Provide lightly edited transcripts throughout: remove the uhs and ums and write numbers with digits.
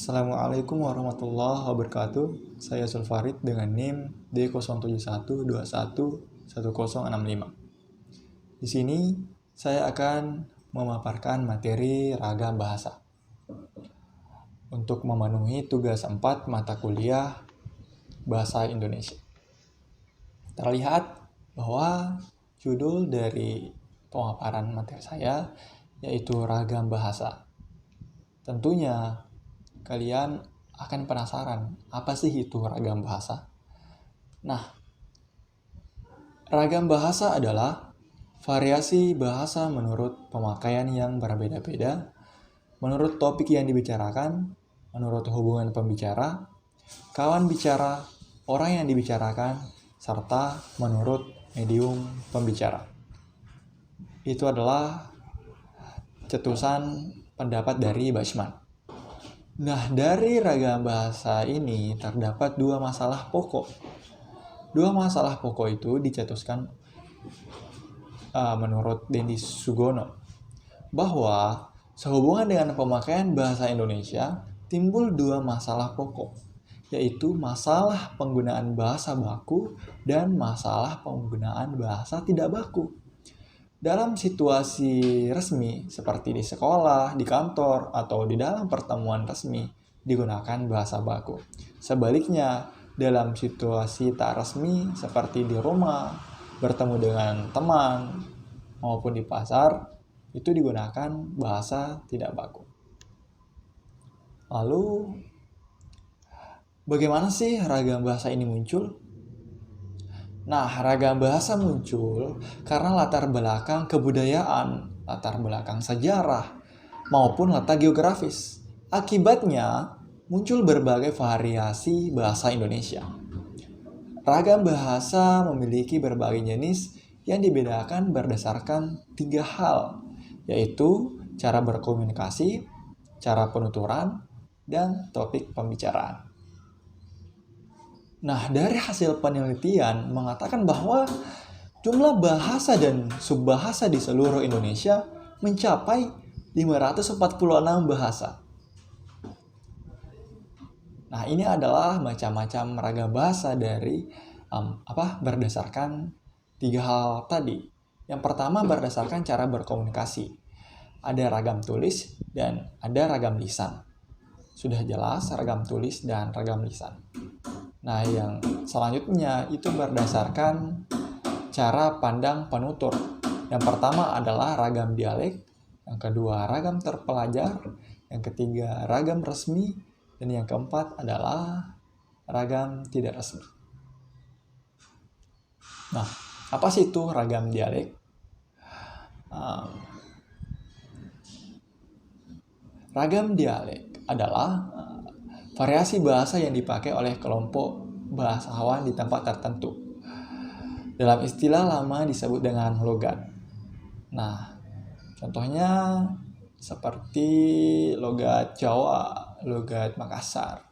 Assalamualaikum warahmatullahi wabarakatuh. Saya Sulfarid dengan NIM D0712111065. Di sini saya akan memaparkan materi ragam bahasa untuk memenuhi tugas 4 mata kuliah Bahasa Indonesia. Terlihat bahwa judul dari pemaparan materi saya yaitu ragam bahasa. Tentunya kalian akan penasaran, apa sih itu ragam bahasa? Nah, ragam bahasa adalah variasi bahasa menurut pemakaian yang berbeda-beda, menurut topik yang dibicarakan, menurut hubungan pembicara, kawan bicara, orang yang dibicarakan, serta menurut medium pembicara. Itu adalah cetusan pendapat dari Bashman. Nah, dari ragam bahasa ini terdapat dua masalah pokok. Dua masalah pokok itu dicetuskan menurut Dendi Sugono, bahwa sehubungan dengan pemakaian bahasa Indonesia timbul dua masalah pokok, yaitu masalah penggunaan bahasa baku dan masalah penggunaan bahasa tidak baku. Dalam situasi resmi seperti di sekolah, di kantor, atau di dalam pertemuan resmi digunakan bahasa baku. Sebaliknya, dalam situasi tak resmi seperti di rumah, bertemu dengan teman, maupun di pasar, itu digunakan bahasa tidak baku. Lalu, bagaimana sih ragam bahasa ini muncul? Nah, ragam bahasa muncul karena latar belakang kebudayaan, latar belakang sejarah, maupun letak geografis. Akibatnya, muncul berbagai variasi bahasa Indonesia. Ragam bahasa memiliki berbagai jenis yang dibedakan berdasarkan 3 hal, yaitu cara berkomunikasi, cara penuturan, dan topik pembicaraan. Nah, dari hasil penelitian mengatakan bahwa jumlah bahasa dan subbahasa di seluruh Indonesia mencapai 546 bahasa. Nah, ini adalah macam-macam ragam bahasa dari berdasarkan 3 hal tadi. Yang pertama berdasarkan cara berkomunikasi. Ada ragam tulis dan ada ragam lisan. Sudah jelas ragam tulis dan ragam lisan. Nah, yang selanjutnya itu berdasarkan cara pandang penutur. Yang pertama adalah ragam dialek, yang kedua ragam terpelajar, yang ketiga ragam resmi, dan yang keempat adalah ragam tidak resmi. Nah, apa sih itu ragam dialek? Ragam dialek adalah variasi bahasa yang dipakai oleh kelompok bahasawan di tempat tertentu. Dalam istilah lama disebut dengan logat. Nah, contohnya seperti logat Jawa, logat Makassar.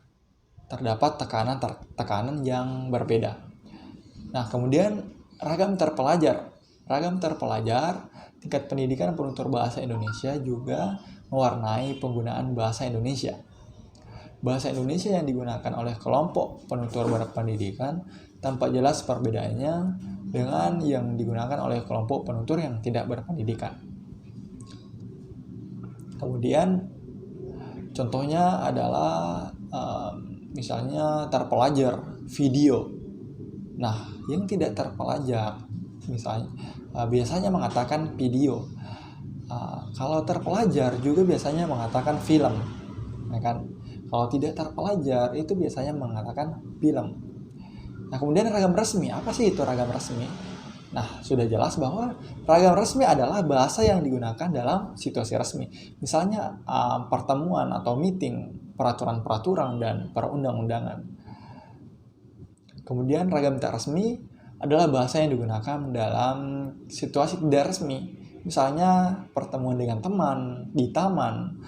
Terdapat tekanan yang berbeda. Nah, kemudian ragam terpelajar. Ragam terpelajar, tingkat pendidikan penutur bahasa Indonesia juga mewarnai penggunaan bahasa Indonesia. Bahasa Indonesia yang digunakan oleh kelompok penutur berpendidikan tampak jelas perbedaannya dengan yang digunakan oleh kelompok penutur yang tidak berpendidikan. Kemudian contohnya adalah misalnya terpelajar video. Nah, yang tidak terpelajar misalnya biasanya mengatakan video. Kalau terpelajar juga biasanya mengatakan film, ya kan? Kalau tidak terpelajar itu biasanya mengatakan film. Nah, kemudian ragam resmi. Apa sih itu ragam resmi? Nah, sudah jelas bahwa ragam resmi adalah bahasa yang digunakan dalam situasi resmi. Misalnya pertemuan atau meeting, peraturan-peraturan, dan perundang-undangan. Kemudian ragam tak resmi adalah bahasa yang digunakan dalam situasi tidak resmi. Misalnya pertemuan dengan teman, di taman,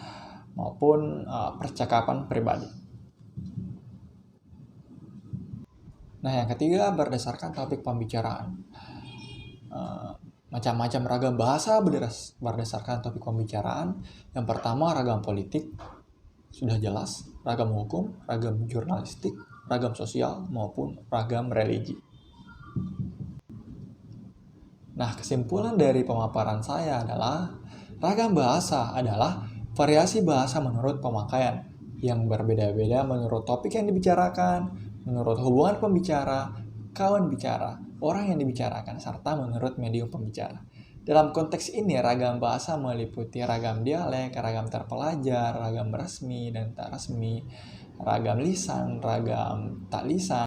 maupun percakapan pribadi. Nah, yang ketiga berdasarkan topik pembicaraan. Macam-macam ragam bahasa berdasarkan topik pembicaraan. Yang pertama ragam politik, Sudah jelas, ragam hukum, ragam jurnalistik, ragam sosial, maupun ragam religi. Nah, kesimpulan dari pemaparan saya adalah ragam bahasa adalah variasi bahasa menurut pemakaian yang berbeda-beda menurut topik yang dibicarakan, menurut hubungan pembicara, kawan bicara, orang yang dibicarakan, serta menurut medium pembicara. Dalam konteks ini, ragam bahasa meliputi ragam dialek, ragam terpelajar, ragam resmi dan tak resmi, ragam lisan, ragam tak lisan,